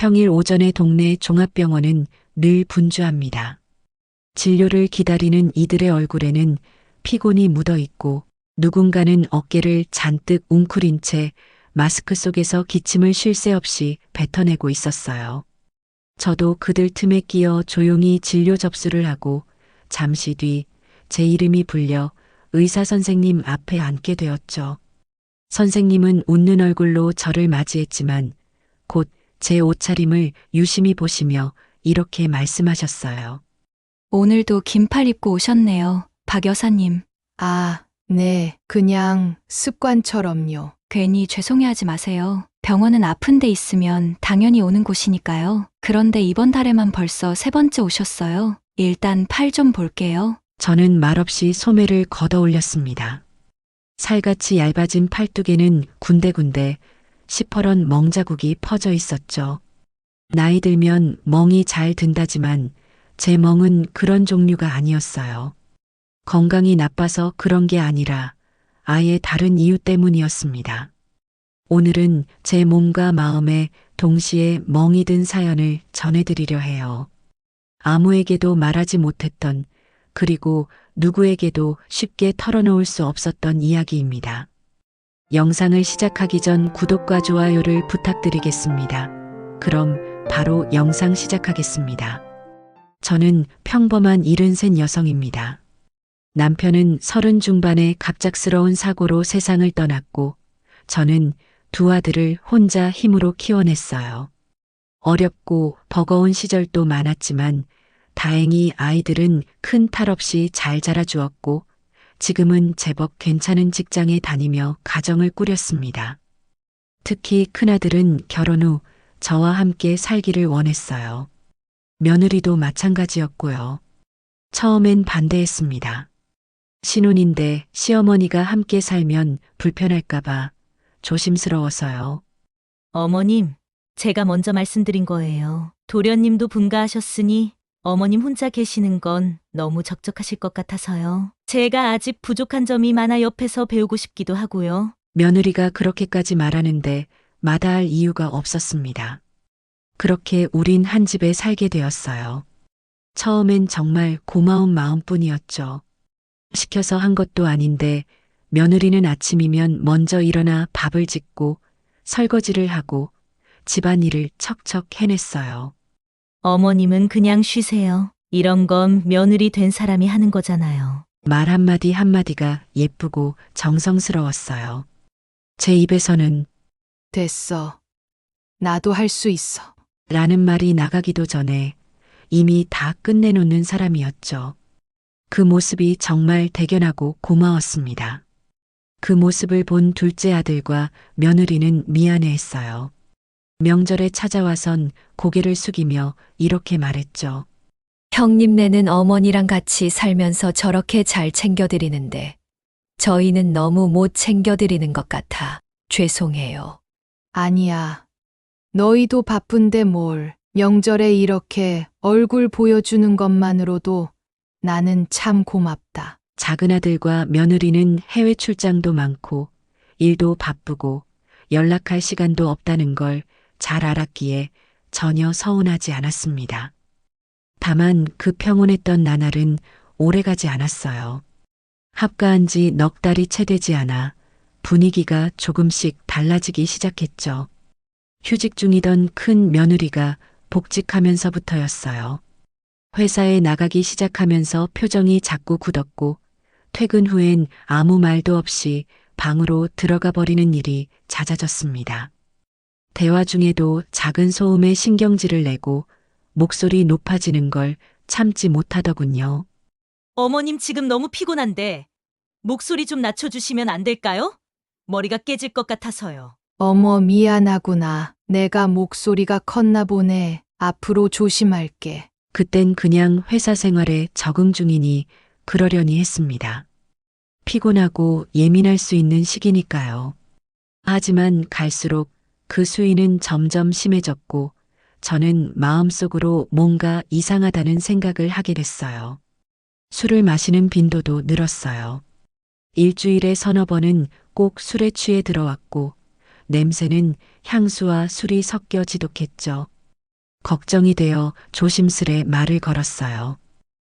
평일 오전에 동네 종합병원은 늘 분주합니다. 진료를 기다리는 이들의 얼굴에는 피곤이 묻어 있고 누군가는 어깨를 잔뜩 웅크린 채 마스크 속에서 기침을 쉴 새 없이 뱉어내고 있었어요. 저도 그들 틈에 끼어 조용히 진료 접수를 하고 잠시 뒤 제 이름이 불려 의사 선생님 앞에 앉게 되었죠. 선생님은 웃는 얼굴로 저를 맞이했지만 곧 제 옷차림을 유심히 보시며 이렇게 말씀하셨어요. 오늘도 긴팔 입고 오셨네요, 박 여사님. 아, 네, 그냥 습관처럼요. 괜히 죄송해하지 마세요. 병원은 아픈 데 있으면 당연히 오는 곳이니까요. 그런데 이번 달에만 벌써 3번째 오셨어요. 일단 팔 좀 볼게요. 저는 말없이 소매를 걷어 올렸습니다. 살같이 얇아진 팔뚝에는 군데군데 시퍼런 멍자국이 퍼져 있었죠. 나이 들면 멍이 잘 든다지만 제 멍은 그런 종류가 아니었어요. 건강이 나빠서 그런 게 아니라 아예 다른 이유 때문이었습니다. 오늘은 제 몸과 마음에 동시에 멍이 든 사연을 전해드리려 해요. 아무에게도 말하지 못했던 그리고 누구에게도 쉽게 털어놓을 수 없었던 이야기입니다. 영상을 시작하기 전 구독과 좋아요를 부탁드리겠습니다. 그럼 바로 영상 시작하겠습니다. 저는 평범한 73 여성입니다. 남편은 30 중반의 갑작스러운 사고로 세상을 떠났고 저는 2 아들을 혼자 힘으로 키워냈어요. 어렵고 버거운 시절도 많았지만 다행히 아이들은 큰 탈 없이 잘 자라주었고 지금은 제법 괜찮은 직장에 다니며 가정을 꾸렸습니다. 특히 큰아들은 결혼 후 저와 함께 살기를 원했어요. 며느리도 마찬가지였고요. 처음엔 반대했습니다. 신혼인데 시어머니가 함께 살면 불편할까봐 조심스러워서요. 어머님, 제가 먼저 말씀드린 거예요. 도련님도 분가하셨으니 어머님 혼자 계시는 건 너무 적적하실 것 같아서요. 제가 아직 부족한 점이 많아 옆에서 배우고 싶기도 하고요. 며느리가 그렇게까지 말하는데 마다할 이유가 없었습니다. 그렇게 우린 한 집에 살게 되었어요. 처음엔 정말 고마운 마음뿐이었죠. 시켜서 한 것도 아닌데 며느리는 아침이면 먼저 일어나 밥을 짓고 설거지를 하고 집안일을 척척 해냈어요. 어머님은 그냥 쉬세요. 이런 건 며느리 된 사람이 하는 거잖아요. 말 한마디 한마디가 예쁘고 정성스러웠어요. 제 입에서는 됐어. 나도 할 수 있어. 라는 말이 나가기도 전에 이미 다 끝내놓는 사람이었죠. 그 모습이 정말 대견하고 고마웠습니다. 그 모습을 본 둘째 아들과 며느리는 미안해했어요. 명절에 찾아와선 고개를 숙이며 이렇게 말했죠. 형님네는 어머니랑 같이 살면서 저렇게 잘 챙겨드리는데 저희는 너무 못 챙겨드리는 것 같아 죄송해요. 아니야. 너희도 바쁜데 뭘. 명절에 이렇게 얼굴 보여주는 것만으로도 나는 참 고맙다. 작은 아들과 며느리는 해외 출장도 많고 일도 바쁘고 연락할 시간도 없다는 걸 잘 알았기에 전혀 서운하지 않았습니다. 다만 그 평온했던 나날은 오래가지 않았어요. 합가한 지 넉 달이 채 되지 않아 분위기가 조금씩 달라지기 시작했죠. 휴직 중이던 큰 며느리가 복직하면서부터였어요. 회사에 나가기 시작하면서 표정이 자꾸 굳었고 퇴근 후엔 아무 말도 없이 방으로 들어가 버리는 일이 잦아졌습니다. 대화 중에도 작은 소음에 신경질을 내고 목소리 높아지는 걸 참지 못하더군요. 어머님 지금 너무 피곤한데 목소리 좀 낮춰주시면 안 될까요? 머리가 깨질 것 같아서요. 어머, 미안하구나. 내가 목소리가 컸나 보네. 앞으로 조심할게. 그땐 그냥 회사 생활에 적응 중이니 그러려니 했습니다. 피곤하고 예민할 수 있는 시기니까요. 하지만 갈수록 그 수위는 점점 심해졌고 저는 마음속으로 뭔가 이상하다는 생각을 하게 됐어요. 술을 마시는 빈도도 늘었어요. 일주일에 서너 번은 꼭 술에 취해 들어왔고 냄새는 향수와 술이 섞여 지독했죠. 걱정이 되어 조심스레 말을 걸었어요.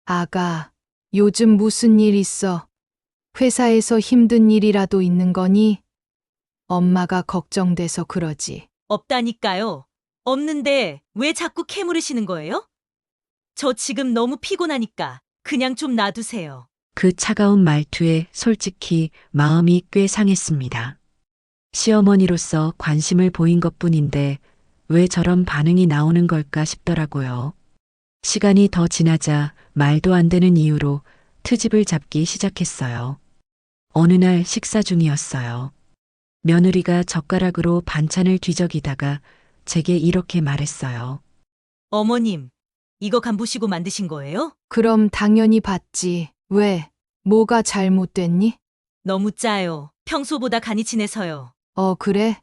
아가, 요즘 무슨 일 있어? 회사에서 힘든 일이라도 있는 거니? 엄마가 걱정돼서 그러지. 없다니까요. 없는데 왜 자꾸 캐물으시는 거예요? 저 지금 너무 피곤하니까 그냥 좀 놔두세요. 그 차가운 말투에 솔직히 마음이 꽤 상했습니다. 시어머니로서 관심을 보인 것뿐인데 왜 저런 반응이 나오는 걸까 싶더라고요. 시간이 더 지나자 말도 안 되는 이유로 트집을 잡기 시작했어요. 어느 날 식사 중이었어요. 며느리가 젓가락으로 반찬을 뒤적이다가 제게 이렇게 말했어요. 어머님, 이거 간 보시고 만드신 거예요? 그럼 당연히 봤지. 왜? 뭐가 잘못됐니? 너무 짜요. 평소보다 간이 진해서요. 그래?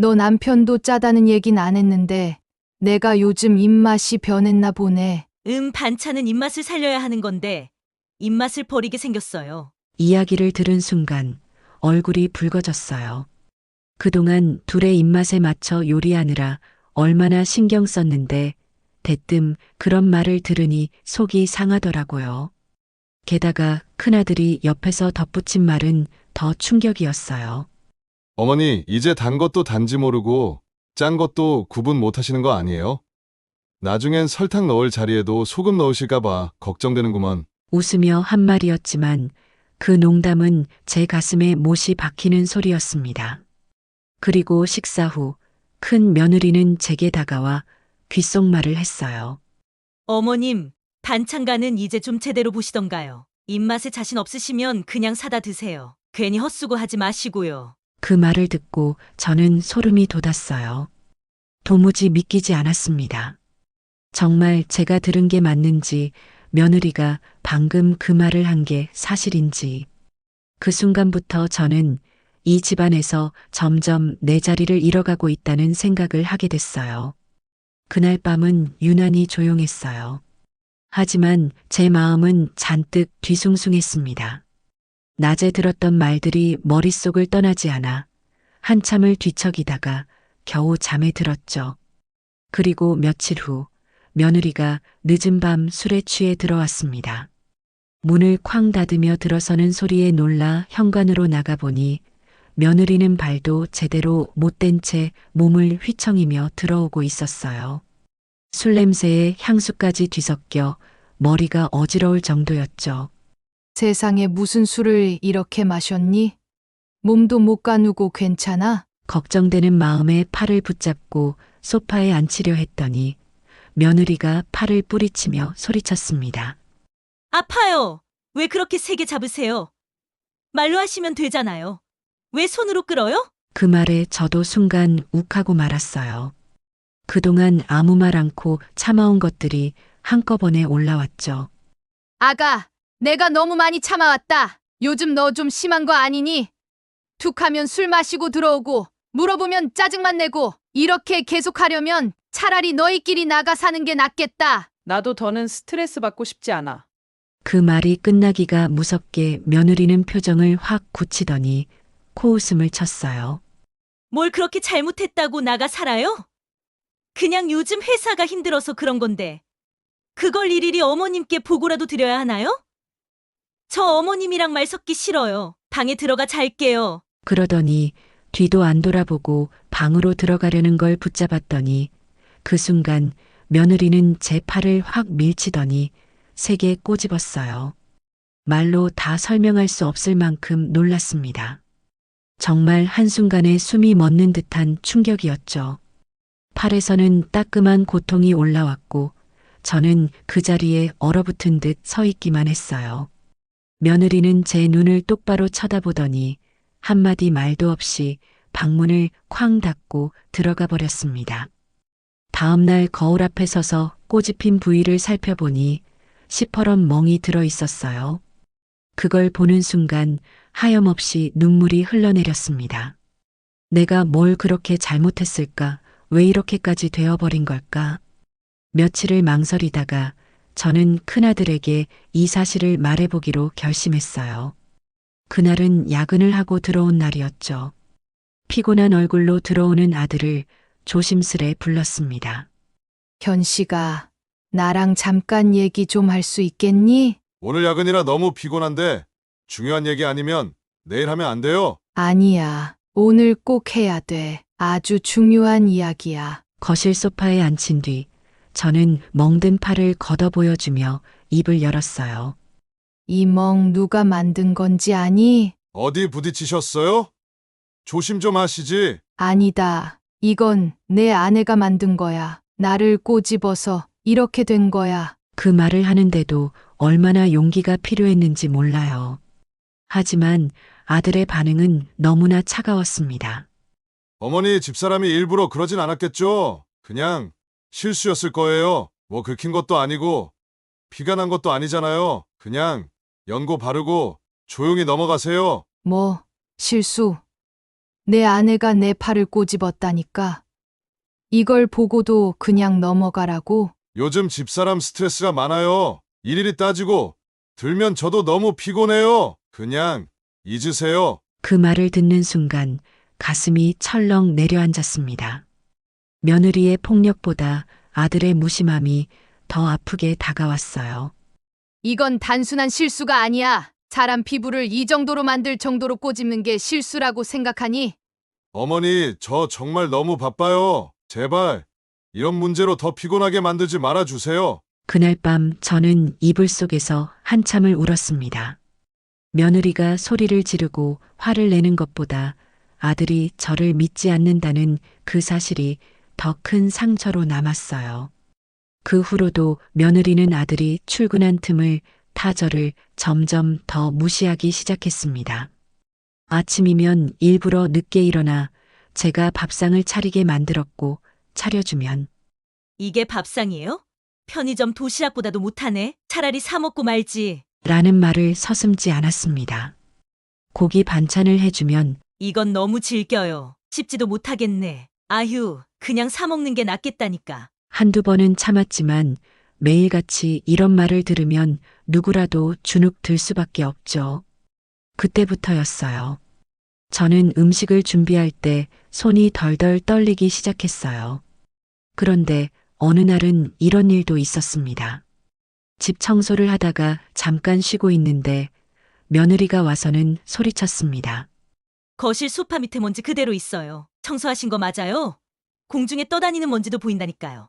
너 남편도 짜다는 얘긴 안 했는데 내가 요즘 입맛이 변했나 보네. 반찬은 입맛을 살려야 하는 건데 입맛을 버리게 생겼어요. 이야기를 들은 순간 얼굴이 붉어졌어요. 그동안 둘의 입맛에 맞춰 요리하느라 얼마나 신경 썼는데 대뜸 그런 말을 들으니 속이 상하더라고요. 게다가 큰아들이 옆에서 덧붙인 말은 더 충격이었어요. 어머니, 이제 단 것도 단지 모르고 짠 것도 구분 못 하시는 거 아니에요? 나중엔 설탕 넣을 자리에도 소금 넣으실까봐 걱정되는구먼. 웃으며 한 말이었지만 그 농담은 제 가슴에 못이 박히는 소리였습니다. 그리고 식사 후 큰 며느리는 제게 다가와 귓속말을 했어요. 어머님, 반찬간은 이제 좀 제대로 보시던가요. 입맛에 자신 없으시면 그냥 사다 드세요. 괜히 헛수고 하지 마시고요. 그 말을 듣고 저는 소름이 돋았어요. 도무지 믿기지 않았습니다. 정말 제가 들은 게 맞는지 며느리가 방금 그 말을 한 게 사실인지. 그 순간부터 저는 이 집안에서 점점 내 자리를 잃어가고 있다는 생각을 하게 됐어요. 그날 밤은 유난히 조용했어요. 하지만 제 마음은 잔뜩 뒤숭숭했습니다. 낮에 들었던 말들이 머릿속을 떠나지 않아 한참을 뒤척이다가 겨우 잠에 들었죠. 그리고 며칠 후 며느리가 늦은 밤 술에 취해 들어왔습니다. 문을 쾅 닫으며 들어서는 소리에 놀라 현관으로 나가보니 며느리는 발도 제대로 못된 채 몸을 휘청이며 들어오고 있었어요. 술 냄새에 향수까지 뒤섞여 머리가 어지러울 정도였죠. 세상에 무슨 술을 이렇게 마셨니? 몸도 못 가누고 괜찮아? 걱정되는 마음에 팔을 붙잡고 소파에 앉히려 했더니 며느리가 팔을 뿌리치며 소리쳤습니다. 아파요. 왜 그렇게 세게 잡으세요? 말로 하시면 되잖아요. 왜 손으로 끌어요? 그 말에 저도 순간 욱하고 말았어요. 그동안 아무 말 않고 참아온 것들이 한꺼번에 올라왔죠. 아가, 내가 너무 많이 참아왔다. 요즘 너 좀 심한 거 아니니? 툭하면 술 마시고 들어오고 물어보면 짜증만 내고 이렇게 계속하려면 차라리 너희끼리 나가 사는 게 낫겠다. 나도 더는 스트레스 받고 싶지 않아. 그 말이 끝나기가 무섭게 며느리는 표정을 확 굳히더니 코웃음을 쳤어요. 뭘 그렇게 잘못했다고 나가 살아요? 그냥 요즘 회사가 힘들어서 그런 건데 그걸 일일이 어머님께 보고라도 드려야 하나요? 저 어머님이랑 말 섞기 싫어요. 방에 들어가 잘게요. 그러더니 뒤도 안 돌아보고 방으로 들어가려는 걸 붙잡았더니 그 순간 며느리는 제 팔을 확 밀치더니 세게 꼬집었어요. 말로 다 설명할 수 없을 만큼 놀랐습니다. 정말 한순간에 숨이 멎는 듯한 충격이었죠. 팔에서는 따끔한 고통이 올라왔고 저는 그 자리에 얼어붙은 듯 서 있기만 했어요. 며느리는 제 눈을 똑바로 쳐다보더니 한마디 말도 없이 방문을 쾅 닫고 들어가 버렸습니다. 다음 날 거울 앞에 서서 꼬집힌 부위를 살펴보니 시퍼런 멍이 들어 있었어요. 그걸 보는 순간 하염없이 눈물이 흘러내렸습니다. 내가 뭘 그렇게 잘못했을까? 왜 이렇게까지 되어버린 걸까? 며칠을 망설이다가 저는 큰아들에게 이 사실을 말해보기로 결심했어요. 그날은 야근을 하고 들어온 날이었죠. 피곤한 얼굴로 들어오는 아들을 조심스레 불렀습니다. 현씨가 나랑 잠깐 얘기 좀 할 수 있겠니? 오늘 야근이라 너무 피곤한데 중요한 얘기 아니면 내일 하면 안 돼요? 아니야. 오늘 꼭 해야 돼. 아주 중요한 이야기야. 거실 소파에 앉힌 뒤 저는 멍든 팔을 걷어 보여주며 입을 열었어요. 이 멍 누가 만든 건지 아니? 어디 부딪히셨어요? 조심 좀 하시지. 아니다. 이건 내 아내가 만든 거야. 나를 꼬집어서 이렇게 된 거야. 그 말을 하는데도 얼마나 용기가 필요했는지 몰라요. 하지만 아들의 반응은 너무나 차가웠습니다. 어머니 집사람이 일부러 그러진 않았겠죠? 그냥 실수였을 거예요. 뭐 긁힌 것도 아니고 피가 난 것도 아니잖아요. 그냥 연고 바르고 조용히 넘어가세요. 뭐, 실수. 내 아내가 내 팔을 꼬집었다니까. 이걸 보고도 그냥 넘어가라고? 요즘 집사람 스트레스가 많아요. 일일이 따지고 들면 저도 너무 피곤해요. 그냥 잊으세요. 그 말을 듣는 순간 가슴이 철렁 내려앉았습니다. 며느리의 폭력보다 아들의 무심함이 더 아프게 다가왔어요. 이건 단순한 실수가 아니야. 사람 피부를 이 정도로 만들 정도로 꼬집는 게 실수라고 생각하니? 어머니, 저 정말 너무 바빠요. 제발 이런 문제로 더 피곤하게 만들지 말아주세요. 그날 밤 저는 이불 속에서 한참을 울었습니다. 며느리가 소리를 지르고 화를 내는 것보다 아들이 저를 믿지 않는다는 그 사실이 더 큰 상처로 남았어요. 그 후로도 며느리는 아들이 출근한 틈을 타 저를 점점 더 무시하기 시작했습니다. 아침이면 일부러 늦게 일어나 제가 밥상을 차리게 만들었고 차려주면 이게 밥상이에요? 편의점 도시락보다도 못하네. 차라리 사 먹고 말지. 라는 말을 서슴지 않았습니다. 고기 반찬을 해주면 이건 너무 질겨요. 씹지도 못하겠네. 아휴, 그냥 사 먹는 게 낫겠다니까. 한두 번은 참았지만 매일같이 이런 말을 들으면 누구라도 주눅 들 수밖에 없죠. 그때부터였어요. 저는 음식을 준비할 때 손이 덜덜 떨리기 시작했어요. 그런데 어느 날은 이런 일도 있었습니다. 집 청소를 하다가 잠깐 쉬고 있는데 며느리가 와서는 소리쳤습니다. 거실 소파 밑에 먼지 그대로 있어요. 청소하신 거 맞아요? 공중에 떠다니는 먼지도 보인다니까요.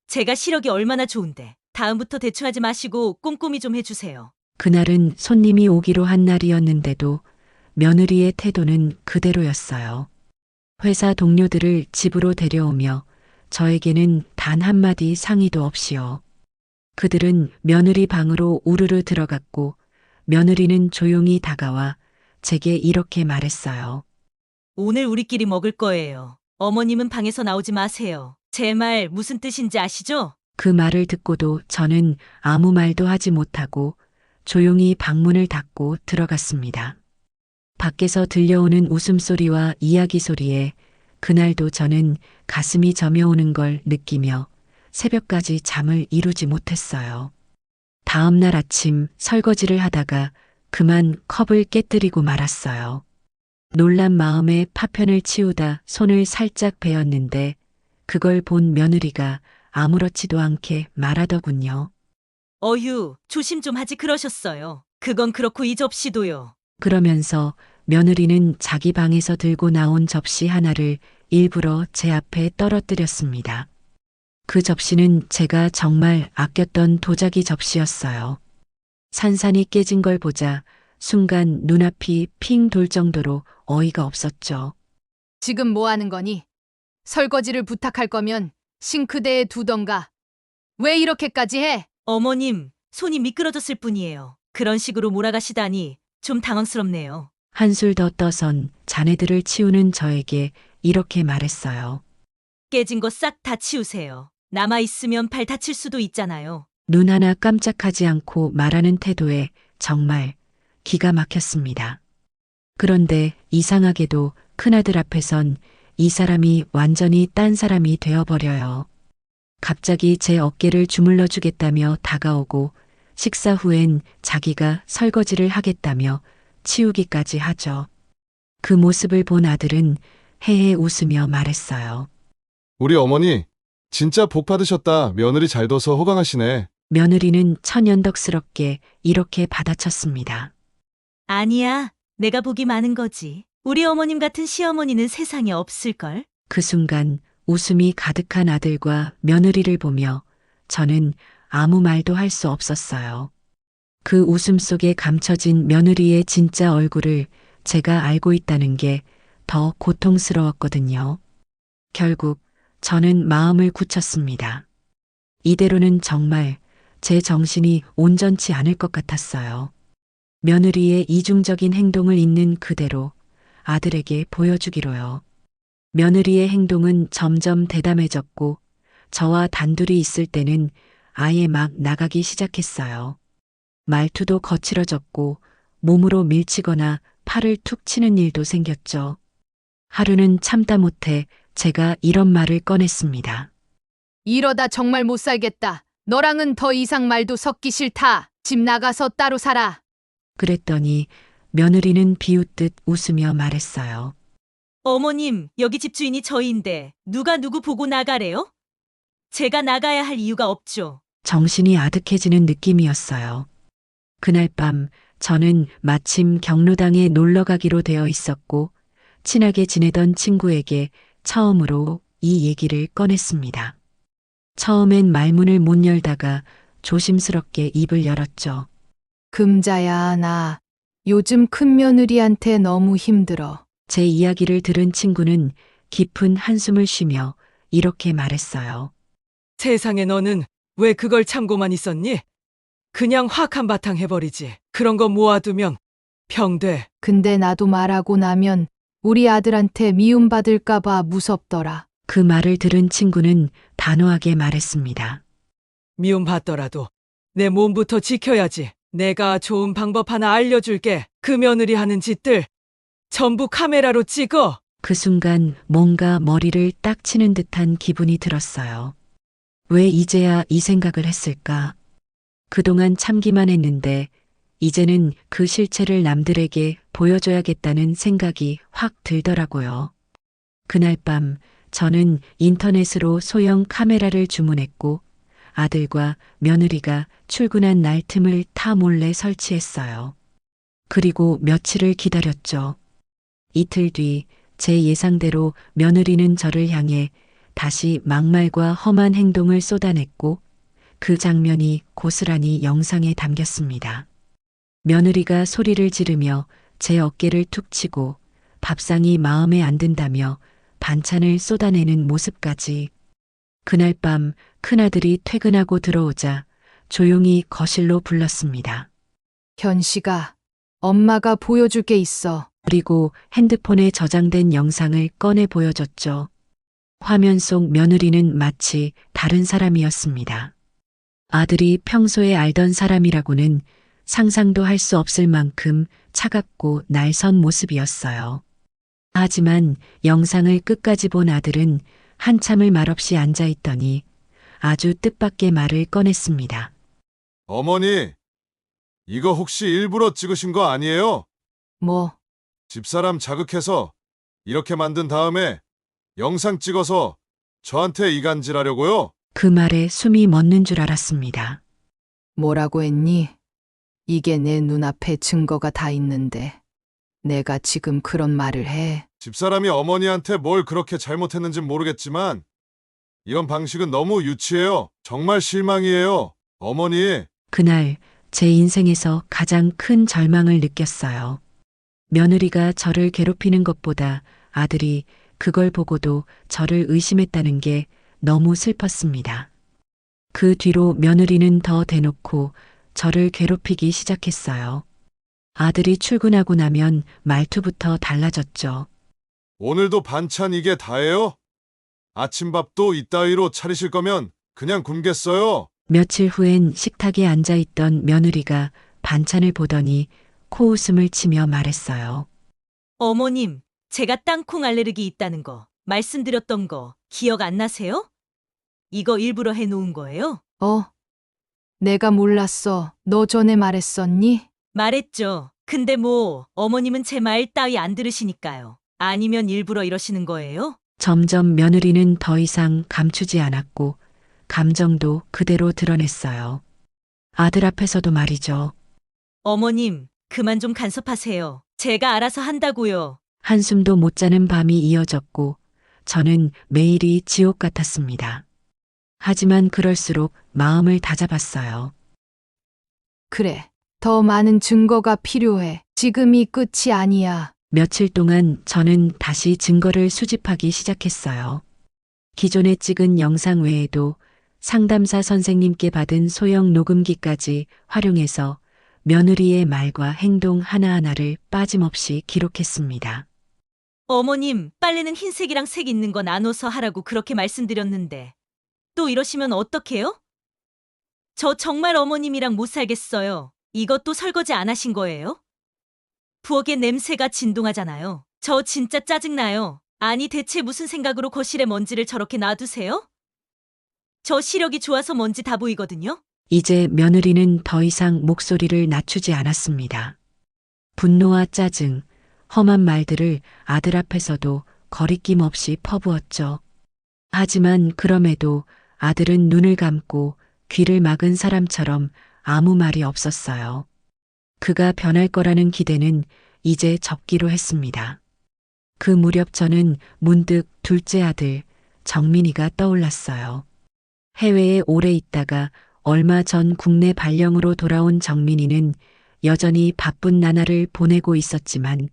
제가 시력이 얼마나 좋은데. 다음부터 대충하지 마시고 꼼꼼히 좀 해주세요. 그날은 손님이 오기로 한 날이었는데도 며느리의 태도는 그대로였어요. 회사 동료들을 집으로 데려오며 저에게는 단 한마디 상의도 없이요. 그들은 며느리 방으로 우르르 들어갔고 며느리는 조용히 다가와 제게 이렇게 말했어요. 오늘 우리끼리 먹을 거예요. 어머님은 방에서 나오지 마세요. 제 말 무슨 뜻인지 아시죠? 그 말을 듣고도 저는 아무 말도 하지 못하고 조용히 방문을 닫고 들어갔습니다. 밖에서 들려오는 웃음소리와 이야기 소리에 그날도 저는 가슴이 저며오는 걸 느끼며 새벽까지 잠을 이루지 못했어요. 다음 날 아침 설거지를 하다가 그만 컵을 깨뜨리고 말았어요. 놀란 마음에 파편을 치우다 손을 살짝 베었는데 그걸 본 며느리가 아무렇지도 않게 말하더군요. 어휴, 조심 좀 하지 그러셨어요. 그건 그렇고 이 접시도요. 그러면서 며느리는 자기 방에서 들고 나온 접시 하나를 일부러 제 앞에 떨어뜨렸습니다. 그 접시는 제가 정말 아꼈던 도자기 접시였어요. 산산이 깨진 걸 보자 순간 눈앞이 핑 돌 정도로 어이가 없었죠. 지금 뭐 하는 거니? 설거지를 부탁할 거면 싱크대에 두던가. 왜 이렇게까지 해? 어머님, 손이 미끄러졌을 뿐이에요. 그런 식으로 몰아가시다니 좀 당황스럽네요. 한술 더 떠선 자네들을 치우는 저에게 이렇게 말했어요. 깨진 거 싹 다 치우세요. 남아있으면 발 다칠 수도 있잖아요. 눈 하나 깜짝하지 않고 말하는 태도에 정말 기가 막혔습니다. 그런데 이상하게도 큰아들 앞에선 이 사람이 완전히 딴 사람이 되어버려요. 갑자기 제 어깨를 주물러 주겠다며 다가오고 식사 후엔 자기가 설거지를 하겠다며 치우기까지 하죠. 그 모습을 본 아들은 헤헤 웃으며 말했어요. 우리 어머니 진짜 복 받으셨다. 며느리 잘 둬서 호강하시네. 며느리는 천연덕스럽게 이렇게 받아쳤습니다. 아니야. 내가 복이 많은 거지. 우리 어머님 같은 시어머니는 세상에 없을걸? 그 순간 웃음이 가득한 아들과 며느리를 보며 저는 아무 말도 할 수 없었어요. 그 웃음 속에 감춰진 며느리의 진짜 얼굴을 제가 알고 있다는 게 더 고통스러웠거든요. 결국 저는 마음을 굳혔습니다. 이대로는 정말 제 정신이 온전치 않을 것 같았어요. 며느리의 이중적인 행동을 있는 그대로 아들에게 보여주기로요. 며느리의 행동은 점점 대담해졌고 저와 단둘이 있을 때는 아예 막 나가기 시작했어요. 말투도 거칠어졌고 몸으로 밀치거나 팔을 툭 치는 일도 생겼죠. 하루는 참다 못해 제가 이런 말을 꺼냈습니다. 이러다 정말 못 살겠다. 너랑은 더 이상 말도 섞기 싫다. 집 나가서 따로 살아. 그랬더니 며느리는 비웃듯 웃으며 말했어요. 어머님, 여기 집주인이 저인데 누가 누구 보고 나가래요? 제가 나가야 할 이유가 없죠. 정신이 아득해지는 느낌이었어요. 그날 밤 저는 마침 경로당에 놀러 가기로 되어 있었고 친하게 지내던 친구에게 처음으로 이 얘기를 꺼냈습니다. 처음엔 말문을 못 열다가 조심스럽게 입을 열었죠. 금자야, 나 요즘 큰며느리한테 너무 힘들어. 제 이야기를 들은 친구는 깊은 한숨을 쉬며 이렇게 말했어요. 세상에 너는 왜 그걸 참고만 있었니? 그냥 확 한바탕 해버리지. 그런 거 모아두면 병돼. 근데 나도 말하고 나면 우리 아들한테 미움받을까봐 무섭더라. 그 말을 들은 친구는 단호하게 말했습니다. 미움받더라도 내 몸부터 지켜야지. 내가 좋은 방법 하나 알려줄게. 그 며느리 하는 짓들 전부 카메라로 찍어. 그 순간 뭔가 머리를 딱 치는 듯한 기분이 들었어요. 왜 이제야 이 생각을 했을까? 그동안 참기만 했는데 이제는 그 실체를 남들에게 보여줘야겠다는 생각이 확 들더라고요. 그날 밤 저는 인터넷으로 소형 카메라를 주문했고 아들과 며느리가 출근한 날 틈을 타 몰래 설치했어요. 그리고 며칠을 기다렸죠. 이틀 뒤 제 예상대로 며느리는 저를 향해 다시 막말과 험한 행동을 쏟아냈고 그 장면이 고스란히 영상에 담겼습니다. 며느리가 소리를 지르며 제 어깨를 툭 치고 밥상이 마음에 안 든다며 반찬을 쏟아내는 모습까지. 그날 밤 큰아들이 퇴근하고 들어오자 조용히 거실로 불렀습니다. 현식아, 엄마가 보여줄 게 있어. 그리고 핸드폰에 저장된 영상을 꺼내 보여줬죠. 화면 속 며느리는 마치 다른 사람이었습니다. 아들이 평소에 알던 사람이라고는 상상도 할 수 없을 만큼 차갑고 날선 모습이었어요. 하지만 영상을 끝까지 본 아들은 한참을 말없이 앉아 있더니 아주 뜻밖의 말을 꺼냈습니다. 어머니, 이거 혹시 일부러 찍으신 거 아니에요? 뭐, 집사람 자극해서 이렇게 만든 다음에 영상 찍어서 저한테 이간질하려고요? 그 말에 숨이 멎는 줄 알았습니다. 뭐라고 했니? 이게 내 눈앞에 증거가 다 있는데 내가 지금 그런 말을 해. 집사람이 어머니한테 뭘 그렇게 잘못했는진 모르겠지만 이런 방식은 너무 유치해요. 정말 실망이에요. 어머니. 그날 제 인생에서 가장 큰 절망을 느꼈어요. 며느리가 저를 괴롭히는 것보다 아들이 그걸 보고도 저를 의심했다는 게 너무 슬펐습니다. 그 뒤로 며느리는 더 대놓고 저를 괴롭히기 시작했어요. 아들이 출근하고 나면 말투부터 달라졌죠. 오늘도 반찬 이게 다예요? 아침밥도 이따위로 차리실 거면 그냥 굶겠어요. 며칠 후엔 식탁에 앉아 있던 며느리가 반찬을 보더니 코웃음을 치며 말했어요. 어머님, 제가 땅콩 알레르기 있다는 거 말씀드렸던 거 기억 안 나세요? 이거 일부러 해놓은 거예요? 내가 몰랐어. 너 전에 말했었니? 말했죠. 근데 뭐 어머님은 제 말 따위 안 들으시니까요. 아니면 일부러 이러시는 거예요? 점점 며느리는 더 이상 감추지 않았고 감정도 그대로 드러냈어요. 아들 앞에서도 말이죠. 어머님, 그만 좀 간섭하세요. 제가 알아서 한다고요. 한숨도 못 자는 밤이 이어졌고 저는 매일이 지옥 같았습니다. 하지만 그럴수록 마음을 다잡았어요. 그래. 더 많은 증거가 필요해. 지금이 끝이 아니야. 며칠 동안 저는 다시 증거를 수집하기 시작했어요. 기존에 찍은 영상 외에도 상담사 선생님께 받은 소형 녹음기까지 활용해서 며느리의 말과 행동 하나하나를 빠짐없이 기록했습니다. 어머님, 빨래는 흰색이랑 색 있는 거 나눠서 하라고 그렇게 말씀드렸는데 또 이러시면 어떡해요? 저 정말 어머님이랑 못 살겠어요. 이것도 설거지 안 하신 거예요? 부엌에 냄새가 진동하잖아요. 저 진짜 짜증나요. 아니 대체 무슨 생각으로 거실에 먼지를 저렇게 놔두세요? 저 시력이 좋아서 먼지 다 보이거든요. 이제 며느리는 더 이상 목소리를 낮추지 않았습니다. 분노와 짜증, 험한 말들을 아들 앞에서도 거리낌 없이 퍼부었죠. 하지만 그럼에도 아들은 눈을 감고 귀를 막은 사람처럼 아무 말이 없었어요. 그가 변할 거라는 기대는 이제 적기로 했습니다. 그 무렵 저는 문득 둘째 아들 정민이가 떠올랐어요. 해외에 오래 있다가 얼마 전 국내 발령으로 돌아온 정민이는 여전히 바쁜 나날을 보내고 있었지만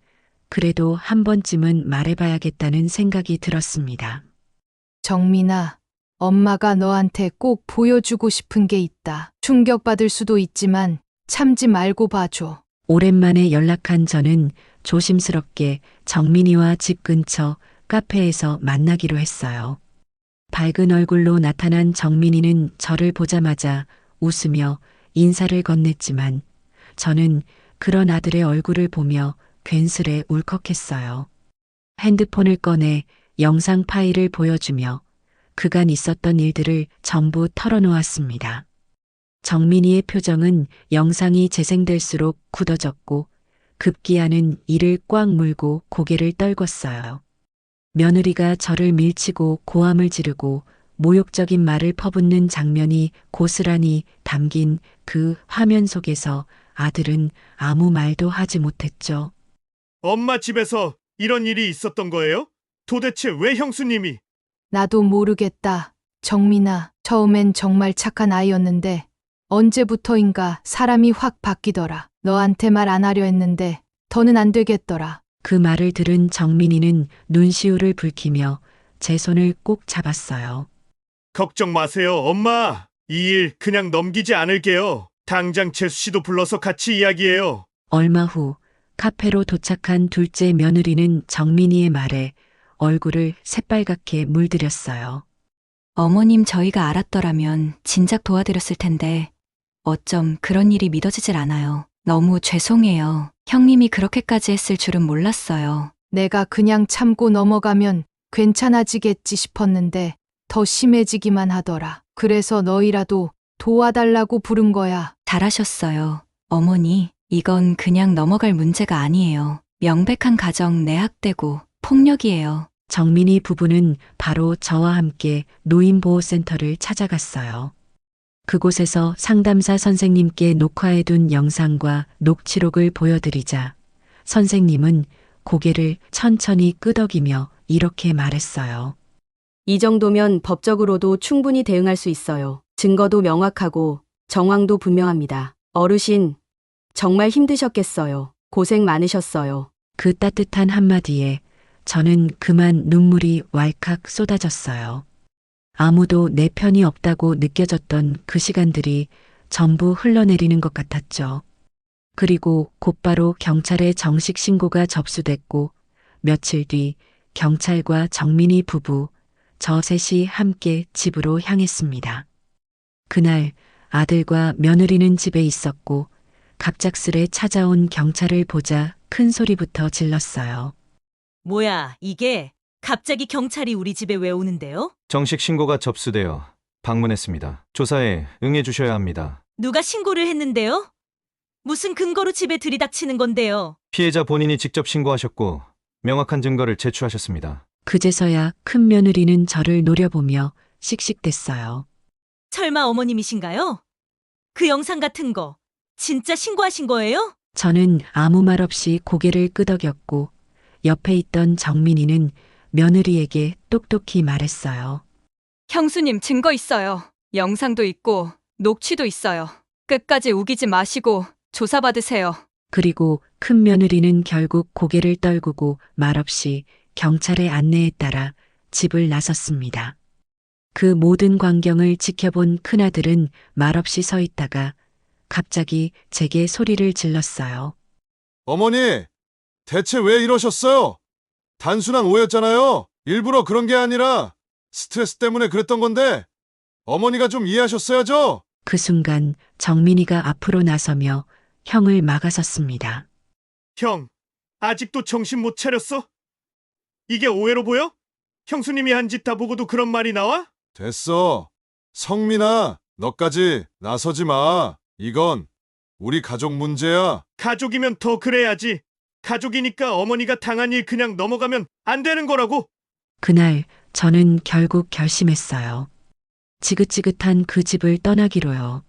그래도 한 번쯤은 말해봐야겠다는 생각이 들었습니다. 정민아, 엄마가 너한테 꼭 보여주고 싶은 게 있다. 충격받을 수도 있지만 참지 말고 봐줘. 오랜만에 연락한 저는 조심스럽게 정민이와 집 근처 카페에서 만나기로 했어요. 밝은 얼굴로 나타난 정민이는 저를 보자마자 웃으며 인사를 건넸지만 저는 그런 아들의 얼굴을 보며 괜스레 울컥했어요. 핸드폰을 꺼내 영상 파일을 보여주며 그간 있었던 일들을 전부 털어놓았습니다. 정민이의 표정은 영상이 재생될수록 굳어졌고 급기야는 이를 꽉 물고 고개를 떨궜어요. 며느리가 저를 밀치고 고함을 지르고 모욕적인 말을 퍼붓는 장면이 고스란히 담긴 그 화면 속에서 아들은 아무 말도 하지 못했죠. 엄마 집에서 이런 일이 있었던 거예요? 도대체 왜 형수님이? 나도 모르겠다. 정민아, 처음엔 정말 착한 아이였는데 언제부터인가 사람이 확 바뀌더라. 너한테 말 안 하려 했는데 더는 안 되겠더라. 그 말을 들은 정민이는 눈시울을 붉히며 제 손을 꼭 잡았어요. 걱정 마세요, 엄마. 이 일 그냥 넘기지 않을게요. 당장 재수 씨도 불러서 같이 이야기해요. 얼마 후 카페로 도착한 둘째 며느리는 정민이의 말에 얼굴을 새빨갛게 물들였어요. 어머님 저희가 알았더라면 진작 도와드렸을 텐데 어쩜 그런 일이 믿어지질 않아요. 너무 죄송해요. 형님이 그렇게까지 했을 줄은 몰랐어요. 내가 그냥 참고 넘어가면 괜찮아지겠지 싶었는데 더 심해지기만 하더라. 그래서 너희라도 도와달라고 부른 거야. 잘하셨어요. 어머니, 이건 그냥 넘어갈 문제가 아니에요. 명백한 가정 내학대고 폭력이에요. 정민이 부부는 바로 저와 함께 노인보호센터를 찾아갔어요. 그곳에서 상담사 선생님께 녹화해둔 영상과 녹취록을 보여드리자 선생님은 고개를 천천히 끄덕이며 이렇게 말했어요. 이 정도면 법적으로도 충분히 대응할 수 있어요. 증거도 명확하고 정황도 분명합니다. 어르신, 정말 힘드셨겠어요. 고생 많으셨어요. 그 따뜻한 한마디에 저는 그만 눈물이 왈칵 쏟아졌어요. 아무도 내 편이 없다고 느껴졌던 그 시간들이 전부 흘러내리는 것 같았죠. 그리고 곧바로 경찰에 정식 신고가 접수됐고 며칠 뒤 경찰과 정민이 부부, 저 셋이 함께 집으로 향했습니다. 그날 아들과 며느리는 집에 있었고 갑작스레 찾아온 경찰을 보자 큰 소리부터 질렀어요. 뭐야, 이게 갑자기 경찰이 우리 집에 왜 오는데요? 정식 신고가 접수되어 방문했습니다. 조사에 응해 주셔야 합니다. 누가 신고를 했는데요? 무슨 근거로 집에 들이닥치는 건데요? 피해자 본인이 직접 신고하셨고 명확한 증거를 제출하셨습니다. 그제서야 큰 며느리는 저를 노려보며 씩씩댔어요. 설마 어머님이신가요? 그 영상 같은 거 진짜 신고하신 거예요? 저는 아무 말 없이 고개를 끄덕였고 옆에 있던 정민이는 며느리에게 똑똑히 말했어요. 형수님 증거 있어요. 영상도 있고 녹취도 있어요. 끝까지 우기지 마시고 조사받으세요. 그리고 큰 며느리는 결국 고개를 떨구고 말없이 경찰의 안내에 따라 집을 나섰습니다. 그 모든 광경을 지켜본 큰아들은 말없이 서 있다가 갑자기 제게 소리를 질렀어요. 어머니, 대체 왜 이러셨어요? 단순한 오해였잖아요. 일부러 그런 게 아니라 스트레스 때문에 그랬던 건데 어머니가 좀 이해하셨어야죠. 그 순간 정민이가 앞으로 나서며 형을 막아섰습니다. 형, 아직도 정신 못 차렸어? 이게 오해로 보여? 형수님이 한 짓 다 보고도 그런 말이 나와? 됐어. 성민아, 너까지 나서지 마. 이건 우리 가족 문제야. 가족이면 더 그래야지. 가족이니까 어머니가 당한 일 그냥 넘어가면 안 되는 거라고. 그날 저는 결국 결심했어요. 지긋지긋한 그 집을 떠나기로요.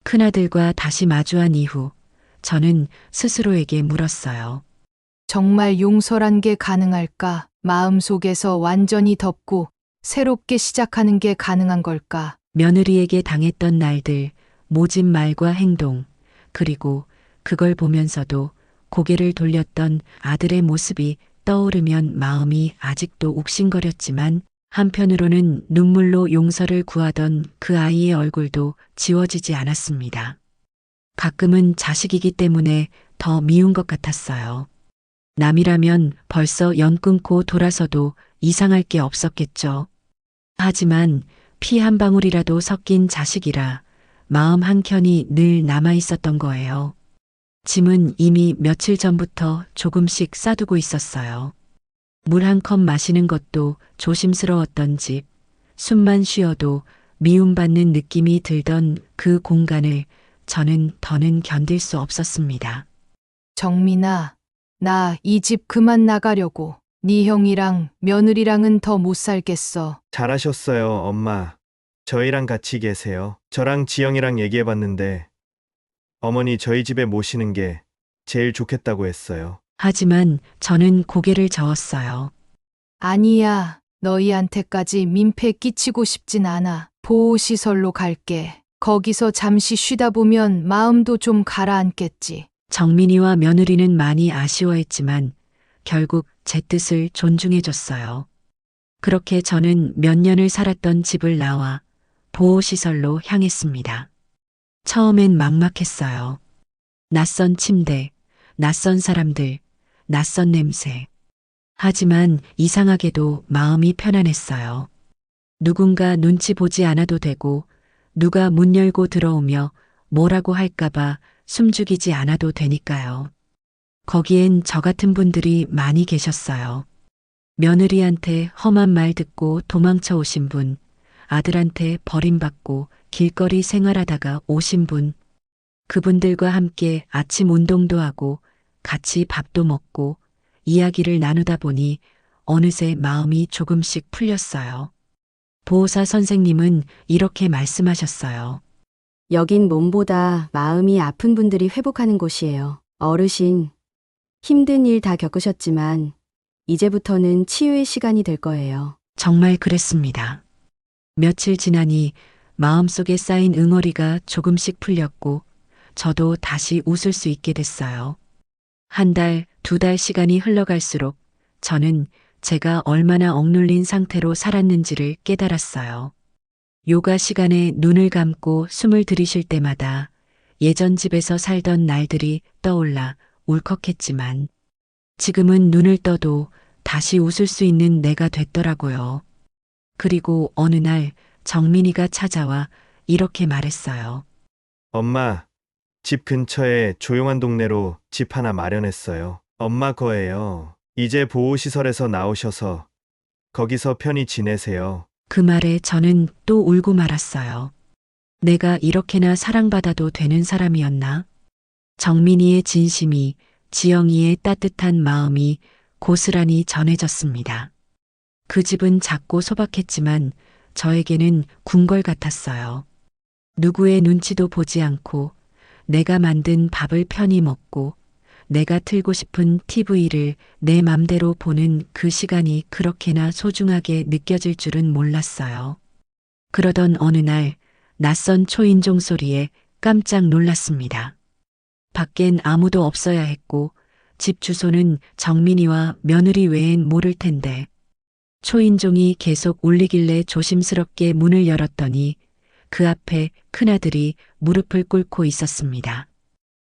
큰아들과 다시 마주한 이후 저는 스스로에게 물었어요. 정말 용서란 게 가능할까? 마음속에서 완전히 덮고 새롭게 시작하는 게 가능한 걸까? 며느리에게 당했던 날들, 모진 말과 행동, 그리고 그걸 보면서도 고개를 돌렸던 아들의 모습이 떠오르면 마음이 아직도 욱신거렸지만 한편으로는 눈물로 용서를 구하던 그 아이의 얼굴도 지워지지 않았습니다. 가끔은 자식이기 때문에 더 미운 것 같았어요. 남이라면 벌써 연 끊고 돌아서도 이상할 게 없었겠죠. 하지만 피 한 방울이라도 섞인 자식이라 마음 한켠이 늘 남아 있었던 거예요. 짐은 이미 며칠 전부터 조금씩 싸두고 있었어요. 물 한 컵 마시는 것도 조심스러웠던 집, 숨만 쉬어도 미움받는 느낌이 들던 그 공간을 저는 더는 견딜 수 없었습니다. 정민아, 나 이 집 그만 나가려고. 네 형이랑 며느리랑은 더 못 살겠어. 잘하셨어요, 엄마. 저희랑 같이 계세요. 저랑 지영이랑 얘기해봤는데 어머니 저희 집에 모시는 게 제일 좋겠다고 했어요. 하지만 저는 고개를 저었어요. 아니야, 너희한테까지 민폐 끼치고 싶진 않아. 보호시설로 갈게. 거기서 잠시 쉬다 보면 마음도 좀 가라앉겠지. 정민이와 며느리는 많이 아쉬워했지만 결국 제 뜻을 존중해줬어요. 그렇게 저는 몇 년을 살았던 집을 나와 보호시설로 향했습니다. 처음엔 막막했어요. 낯선 침대, 낯선 사람들, 낯선 냄새. 하지만 이상하게도 마음이 편안했어요. 누군가 눈치 보지 않아도 되고 누가 문 열고 들어오며 뭐라고 할까봐 숨죽이지 않아도 되니까요. 거기엔 저 같은 분들이 많이 계셨어요. 며느리한테 험한 말 듣고 도망쳐 오신 분, 아들한테 버림받고 길거리 생활하다가 오신 분, 그분들과 함께 아침 운동도 하고 같이 밥도 먹고 이야기를 나누다 보니 어느새 마음이 조금씩 풀렸어요. 보호사 선생님은 이렇게 말씀하셨어요. 여긴 몸보다 마음이 아픈 분들이 회복하는 곳이에요. 어르신, 힘든 일 다 겪으셨지만 이제부터는 치유의 시간이 될 거예요. 정말 그랬습니다. 며칠 지나니 마음속에 쌓인 응어리가 조금씩 풀렸고 저도 다시 웃을 수 있게 됐어요. 한 달, 두 달 시간이 흘러갈수록 저는 제가 얼마나 억눌린 상태로 살았는지를 깨달았어요. 요가 시간에 눈을 감고 숨을 들이쉴 때마다 예전 집에서 살던 날들이 떠올라 울컥했지만 지금은 눈을 떠도 다시 웃을 수 있는 내가 됐더라고요. 그리고 어느 날 정민이가 찾아와 이렇게 말했어요. 엄마, 집 근처에 조용한 동네로 집 하나 마련했어요. 엄마 거예요. 이제 보호시설에서 나오셔서 거기서 편히 지내세요. 그 말에 저는 또 울고 말았어요. 내가 이렇게나 사랑받아도 되는 사람이었나? 정민이의 진심이, 지영이의 따뜻한 마음이 고스란히 전해졌습니다. 그 집은 작고 소박했지만 저에게는 궁궐 같았어요. 누구의 눈치도 보지 않고 내가 만든 밥을 편히 먹고 내가 틀고 싶은 TV를 내 맘대로 보는 그 시간이 그렇게나 소중하게 느껴질 줄은 몰랐어요. 그러던 어느 날 낯선 초인종 소리에 깜짝 놀랐습니다. 밖엔 아무도 없어야 했고 집 주소는 정민이와 며느리 외엔 모를 텐데 초인종이 계속 울리길래 조심스럽게 문을 열었더니 그 앞에 큰아들이 무릎을 꿇고 있었습니다.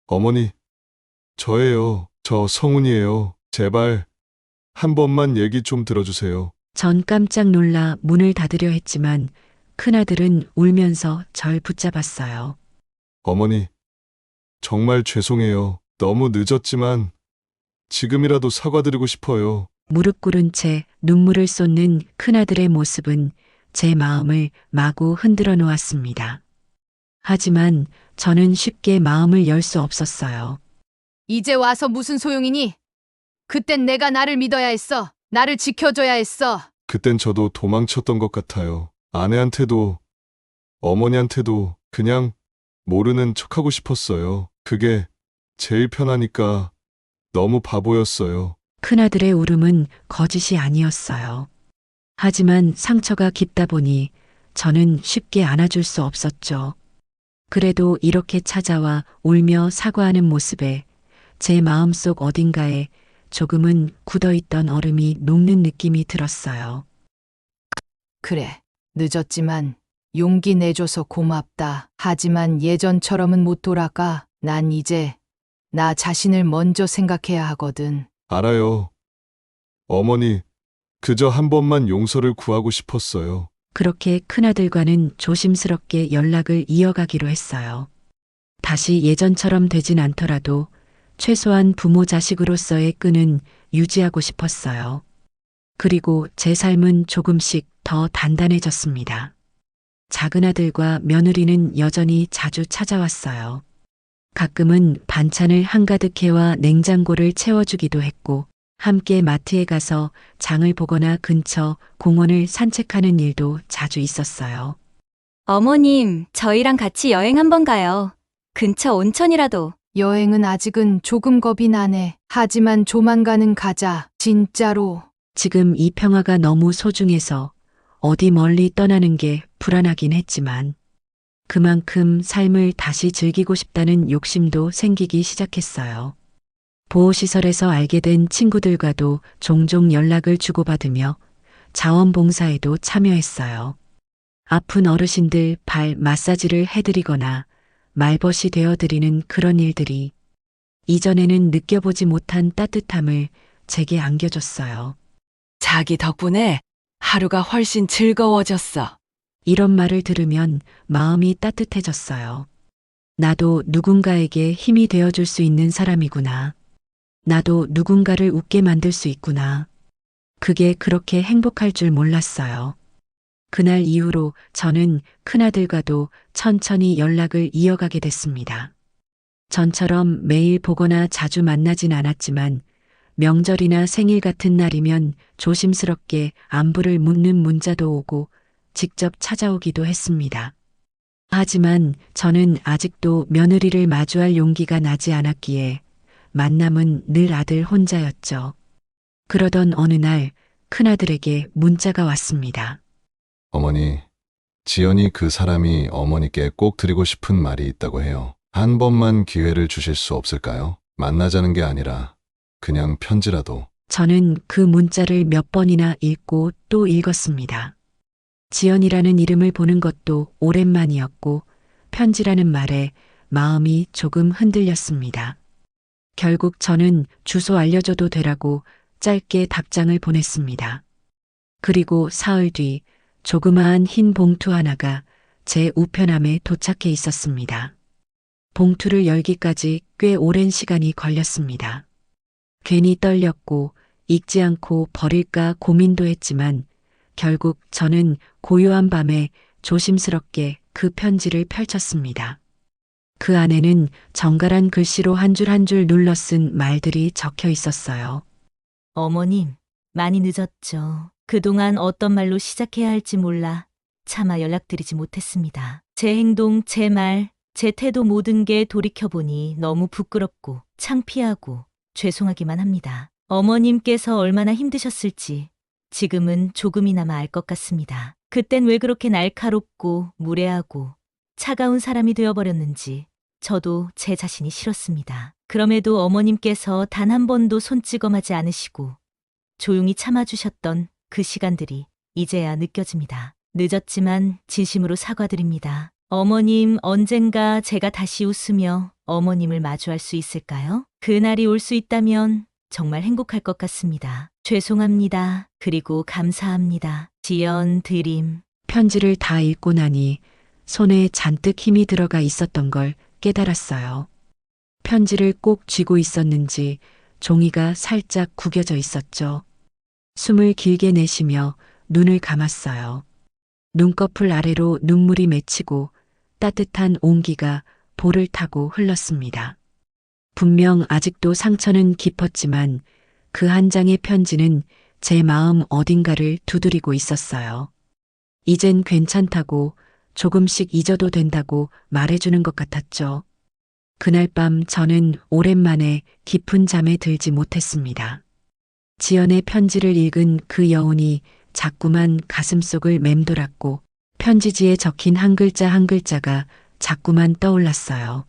어머니, 저예요. 저 성훈이에요. 제발 한 번만 얘기 좀 들어주세요. 전 깜짝 놀라 문을 닫으려 했지만 큰아들은 울면서 절 붙잡았어요. 어머니, 정말 죄송해요. 너무 늦었지만 지금이라도 사과드리고 싶어요. 무릎 꿇은 채 눈물을 쏟는 큰아들의 모습은 제 마음을 마구 흔들어 놓았습니다. 하지만 저는 쉽게 마음을 열 수 없었어요. 이제 와서 무슨 소용이니? 그땐 내가 나를 믿어야 했어. 나를 지켜줘야 했어. 그땐 저도 도망쳤던 것 같아요. 아내한테도 어머니한테도 그냥 모르는 척하고 싶었어요. 그게 제일 편하니까 너무 바보였어요. 큰아들의 울음은 거짓이 아니었어요. 하지만 상처가 깊다 보니 저는 쉽게 안아줄 수 없었죠. 그래도 이렇게 찾아와 울며 사과하는 모습에 제 마음속 어딘가에 조금은 굳어있던 얼음이 녹는 느낌이 들었어요. 그래, 늦었지만 용기 내줘서 고맙다. 하지만 예전처럼은 못 돌아가. 난 이제 나 자신을 먼저 생각해야 하거든. 알아요. 어머니, 그저 한 번만 용서를 구하고 싶었어요. 그렇게 큰아들과는 조심스럽게 연락을 이어가기로 했어요. 다시 예전처럼 되진 않더라도 최소한 부모 자식으로서의 끈은 유지하고 싶었어요. 그리고 제 삶은 조금씩 더 단단해졌습니다. 작은아들과 며느리는 여전히 자주 찾아왔어요. 가끔은 반찬을 한가득 해와 냉장고를 채워주기도 했고 함께 마트에 가서 장을 보거나 근처 공원을 산책하는 일도 자주 있었어요. 어머님, 저희랑 같이 여행 한번 가요. 근처 온천이라도. 여행은 아직은 조금 겁이 나네. 하지만 조만간은 가자. 진짜로. 지금 이 평화가 너무 소중해서 어디 멀리 떠나는 게 불안하긴 했지만 그만큼 삶을 다시 즐기고 싶다는 욕심도 생기기 시작했어요. 보호시설에서 알게 된 친구들과도 종종 연락을 주고받으며 자원봉사에도 참여했어요. 아픈 어르신들 발 마사지를 해드리거나 말벗이 되어드리는 그런 일들이 이전에는 느껴보지 못한 따뜻함을 제게 안겨줬어요. 자기 덕분에 하루가 훨씬 즐거워졌어. 이런 말을 들으면 마음이 따뜻해졌어요. 나도 누군가에게 힘이 되어줄 수 있는 사람이구나. 나도 누군가를 웃게 만들 수 있구나. 그게 그렇게 행복할 줄 몰랐어요. 그날 이후로 저는 큰아들과도 천천히 연락을 이어가게 됐습니다. 전처럼 매일 보거나 자주 만나진 않았지만 명절이나 생일 같은 날이면 조심스럽게 안부를 묻는 문자도 오고 직접 찾아오기도 했습니다. 하지만 저는 아직도 며느리를 마주할 용기가 나지 않았기에 만남은 늘 아들 혼자였죠. 그러던 어느 날 큰아들에게 문자가 왔습니다. 어머니, 지연이 그 사람이 어머니께 꼭 드리고 싶은 말이 있다고 해요. 한 번만 기회를 주실 수 없을까요? 만나자는 게 아니라 그냥 편지라도. 저는 그 문자를 몇 번이나 읽고 또 읽었습니다. 지연이라는 이름을 보는 것도 오랜만이었고 편지라는 말에 마음이 조금 흔들렸습니다. 결국 저는 주소 알려줘도 되라고 짧게 답장을 보냈습니다. 그리고 사흘 뒤 조그마한 흰 봉투 하나가 제 우편함에 도착해 있었습니다. 봉투를 열기까지 꽤 오랜 시간이 걸렸습니다. 괜히 떨렸고 읽지 않고 버릴까 고민도 했지만 결국 저는 고요한 밤에 조심스럽게 그 편지를 펼쳤습니다. 그 안에는 정갈한 글씨로 한 줄 한 줄 눌러 쓴 말들이 적혀 있었어요. 어머님, 많이 늦었죠. 그동안 어떤 말로 시작해야 할지 몰라 차마 연락드리지 못했습니다. 제 행동, 제 말, 제 태도 모든 게 돌이켜보니 너무 부끄럽고 창피하고 죄송하기만 합니다. 어머님께서 얼마나 힘드셨을지 지금은 조금이나마 알 것 같습니다. 그땐 왜 그렇게 날카롭고 무례하고 차가운 사람이 되어버렸는지 저도 제 자신이 싫었습니다. 그럼에도 어머님께서 단 한 번도 손찌검하지 않으시고 조용히 참아주셨던 그 시간들이 이제야 느껴집니다. 늦었지만 진심으로 사과드립니다. 어머님, 언젠가 제가 다시 웃으며 어머님을 마주할 수 있을까요? 그날이 올 수 있다면 정말 행복할 것 같습니다. 죄송합니다. 그리고 감사합니다. 지연, 드림. 편지를 다 읽고 나니 손에 잔뜩 힘이 들어가 있었던 걸 깨달았어요. 편지를 꼭 쥐고 있었는지 종이가 살짝 구겨져 있었죠. 숨을 길게 내쉬며 눈을 감았어요. 눈꺼풀 아래로 눈물이 맺히고 따뜻한 온기가 볼을 타고 흘렀습니다. 분명 아직도 상처는 깊었지만 그 한 장의 편지는 제 마음 어딘가를 두드리고 있었어요. 이젠 괜찮다고, 조금씩 잊어도 된다고 말해주는 것 같았죠. 그날 밤 저는 오랜만에 깊은 잠에 들지 못했습니다. 지연의 편지를 읽은 그 여운이 자꾸만 가슴속을 맴돌았고 편지지에 적힌 한 글자 한 글자가 자꾸만 떠올랐어요.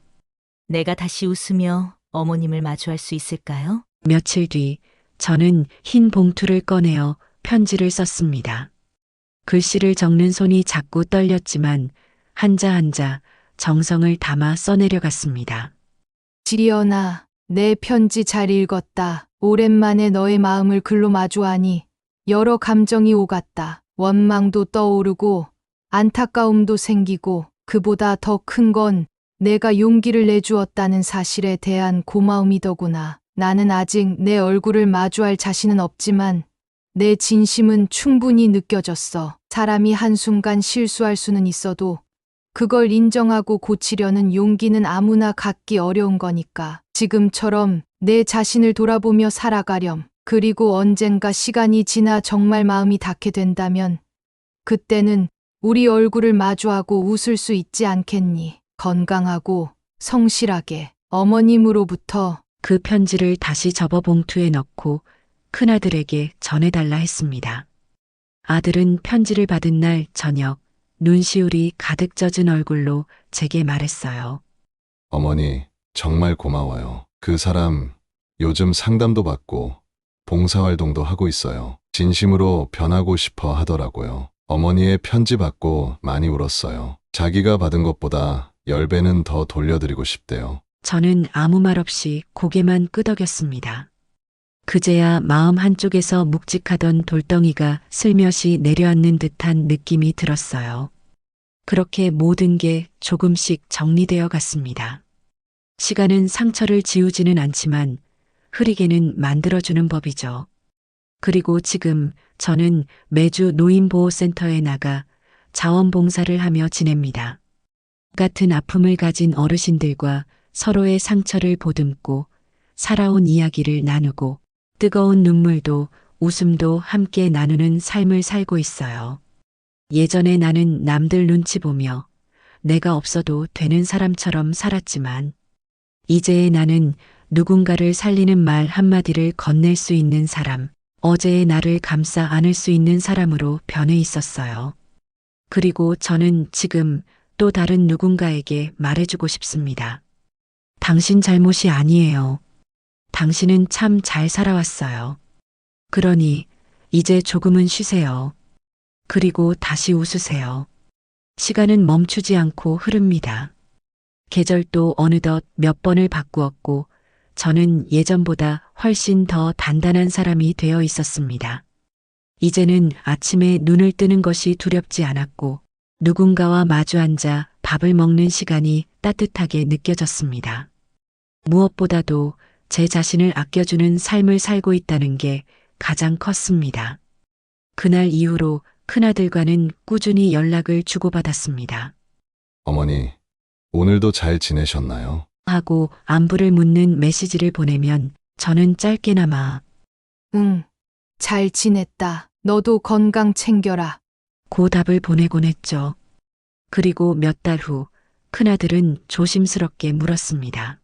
내가 다시 웃으며 어머님을 마주할 수 있을까요? 며칠 뒤 저는 흰 봉투를 꺼내어 편지를 썼습니다. 글씨를 적는 손이 자꾸 떨렸지만 한자 한자 정성을 담아 써내려갔습니다. 지연아, 내 편지 잘 읽었다. 오랜만에 너의 마음을 글로 마주하니 여러 감정이 오갔다. 원망도 떠오르고 안타까움도 생기고 그보다 더 큰 건 내가 용기를 내주었다는 사실에 대한 고마움이더구나. 나는 아직 내 얼굴을 마주할 자신은 없지만 내 진심은 충분히 느껴졌어. 사람이 한순간 실수할 수는 있어도 그걸 인정하고 고치려는 용기는 아무나 갖기 어려운 거니까. 지금처럼 내 자신을 돌아보며 살아가렴. 그리고 언젠가 시간이 지나 정말 마음이 닿게 된다면 그때는 우리 얼굴을 마주하고 웃을 수 있지 않겠니? 건강하고 성실하게 어머님으로부터. 그 편지를 다시 접어 봉투에 넣고 큰아들에게 전해달라 했습니다. 아들은 편지를 받은 날 저녁 눈시울이 가득 젖은 얼굴로 제게 말했어요. 어머니, 정말 고마워요. 그 사람 요즘 상담도 받고 봉사활동도 하고 있어요. 진심으로 변하고 싶어 하더라고요. 어머니의 편지 받고 많이 울었어요. 자기가 받은 것보다 10배는 더 돌려드리고 싶대요. 저는 아무 말 없이 고개만 끄덕였습니다. 그제야 마음 한쪽에서 묵직하던 돌덩이가 슬며시 내려앉는 듯한 느낌이 들었어요. 그렇게 모든 게 조금씩 정리되어 갔습니다. 시간은 상처를 지우지는 않지만 흐리게는 만들어주는 법이죠. 그리고 지금 저는 매주 노인보호센터에 나가 자원봉사를 하며 지냅니다. 같은 아픔을 가진 어르신들과 서로의 상처를 보듬고 살아온 이야기를 나누고 뜨거운 눈물도 웃음도 함께 나누는 삶을 살고 있어요. 예전에 나는 남들 눈치 보며 내가 없어도 되는 사람처럼 살았지만 이제의 나는 누군가를 살리는 말 한마디를 건넬 수 있는 사람, 어제의 나를 감싸 안을 수 있는 사람으로 변해 있었어요. 그리고 저는 지금 또 다른 누군가에게 말해주고 싶습니다. 당신 잘못이 아니에요. 당신은 참 잘 살아왔어요. 그러니 이제 조금은 쉬세요. 그리고 다시 웃으세요. 시간은 멈추지 않고 흐릅니다. 계절도 어느덧 몇 번을 바꾸었고 저는 예전보다 훨씬 더 단단한 사람이 되어 있었습니다. 이제는 아침에 눈을 뜨는 것이 두렵지 않았고 누군가와 마주 앉아 밥을 먹는 시간이 따뜻하게 느껴졌습니다. 무엇보다도 제 자신을 아껴주는 삶을 살고 있다는 게 가장 컸습니다. 그날 이후로 큰아들과는 꾸준히 연락을 주고받았습니다. 어머니, 오늘도 잘 지내셨나요? 하고 안부를 묻는 메시지를 보내면 저는 짧게나마 응, 잘 지냈다. 너도 건강 챙겨라. 고 답을 보내곤 했죠. 그리고 몇 달 후 큰아들은 조심스럽게 물었습니다.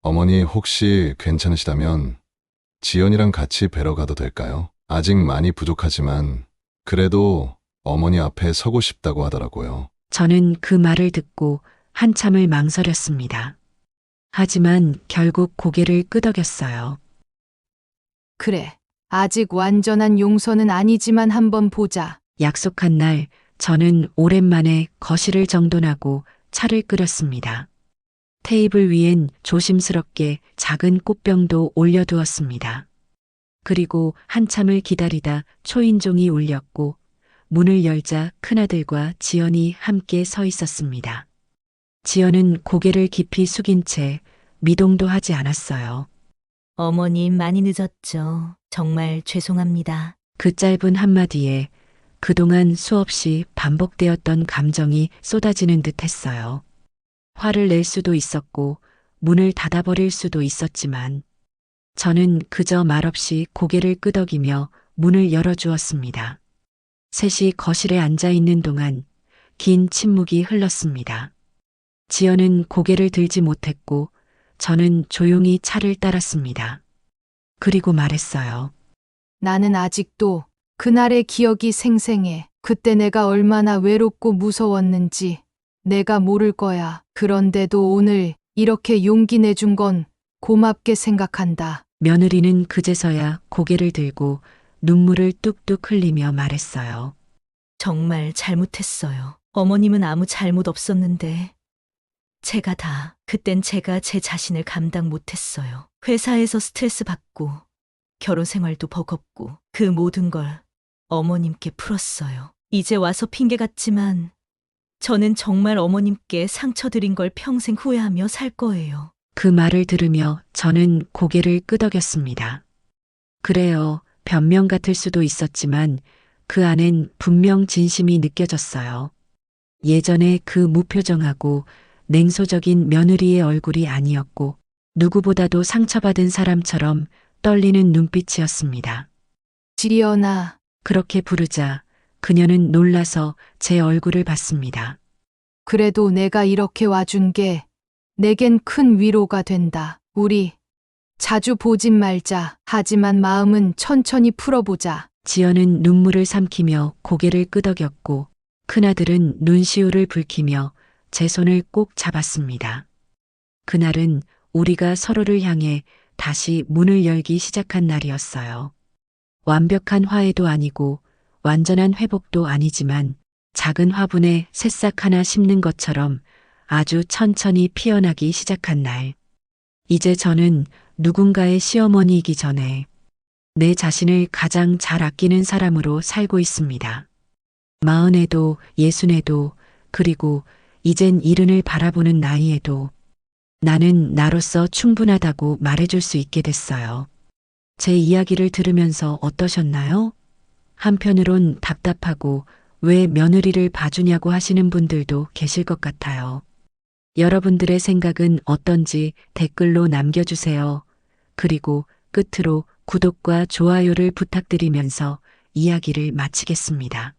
어머니 혹시 괜찮으시다면 지연이랑 같이 뵈러 가도 될까요? 아직 많이 부족하지만 그래도 어머니 앞에 서고 싶다고 하더라고요. 저는 그 말을 듣고 한참을 망설였습니다. 하지만 결국 고개를 끄덕였어요. 그래. 아직 완전한 용서는 아니지만 한번 보자. 약속한 날 저는 오랜만에 거실을 정돈하고 차를 끓였습니다. 테이블 위엔 조심스럽게 작은 꽃병도 올려두었습니다. 그리고 한참을 기다리다 초인종이 울렸고 문을 열자 큰아들과 지연이 함께 서 있었습니다. 지연은 고개를 깊이 숙인 채 미동도 하지 않았어요. 어머님 많이 늦었죠. 정말 죄송합니다. 그 짧은 한마디에 그동안 수없이 반복되었던 감정이 쏟아지는 듯 했어요. 화를 낼 수도 있었고 문을 닫아버릴 수도 있었지만 저는 그저 말없이 고개를 끄덕이며 문을 열어주었습니다. 셋이 거실에 앉아 있는 동안 긴 침묵이 흘렀습니다. 지연은 고개를 들지 못했고 저는 조용히 차를 따랐습니다. 그리고 말했어요. 나는 아직도 그날의 기억이 생생해. 그때 내가 얼마나 외롭고 무서웠는지 내가 모를 거야. 그런데도 오늘 이렇게 용기 내준 건 고맙게 생각한다. 며느리는 그제서야 고개를 들고 눈물을 뚝뚝 흘리며 말했어요. 정말 잘못했어요. 어머님은 아무 잘못 없었는데 그땐 제가 제 자신을 감당 못했어요. 회사에서 스트레스 받고 결혼 생활도 버겁고 그 모든 걸 어머님께 풀었어요. 이제 와서 핑계 같지만 저는 정말 어머님께 상처 드린 걸 평생 후회하며 살 거예요. 그 말을 들으며 저는 고개를 끄덕였습니다. 그래요. 변명 같을 수도 있었지만 그 안엔 분명 진심이 느껴졌어요. 예전에 그 무표정하고 냉소적인 며느리의 얼굴이 아니었고 누구보다도 상처받은 사람처럼 떨리는 눈빛이었습니다. 지연아, 그렇게 부르자 그녀는 놀라서 제 얼굴을 봤습니다. 그래도 내가 이렇게 와준 게 내겐 큰 위로가 된다. 우리 자주 보진 말자. 하지만 마음은 천천히 풀어보자. 지연은 눈물을 삼키며 고개를 끄덕였고 큰아들은 눈시울을 붉히며 제 손을 꼭 잡았습니다. 그날은 우리가 서로를 향해 다시 문을 열기 시작한 날이었어요. 완벽한 화해도 아니고 완전한 회복도 아니지만 작은 화분에 새싹 하나 심는 것처럼 아주 천천히 피어나기 시작한 날. 이제 저는 누군가의 시어머니이기 전에 내 자신을 가장 잘 아끼는 사람으로 살고 있습니다. 40에도 60에도 그리고 이젠 70을 바라보는 나이에도 나는 나로서 충분하다고 말해줄 수 있게 됐어요. 제 이야기를 들으면서 어떠셨나요? 한편으론 답답하고 왜 며느리를 봐주냐고 하시는 분들도 계실 것 같아요. 여러분들의 생각은 어떤지 댓글로 남겨주세요. 그리고 끝으로 구독과 좋아요를 부탁드리면서 이야기를 마치겠습니다.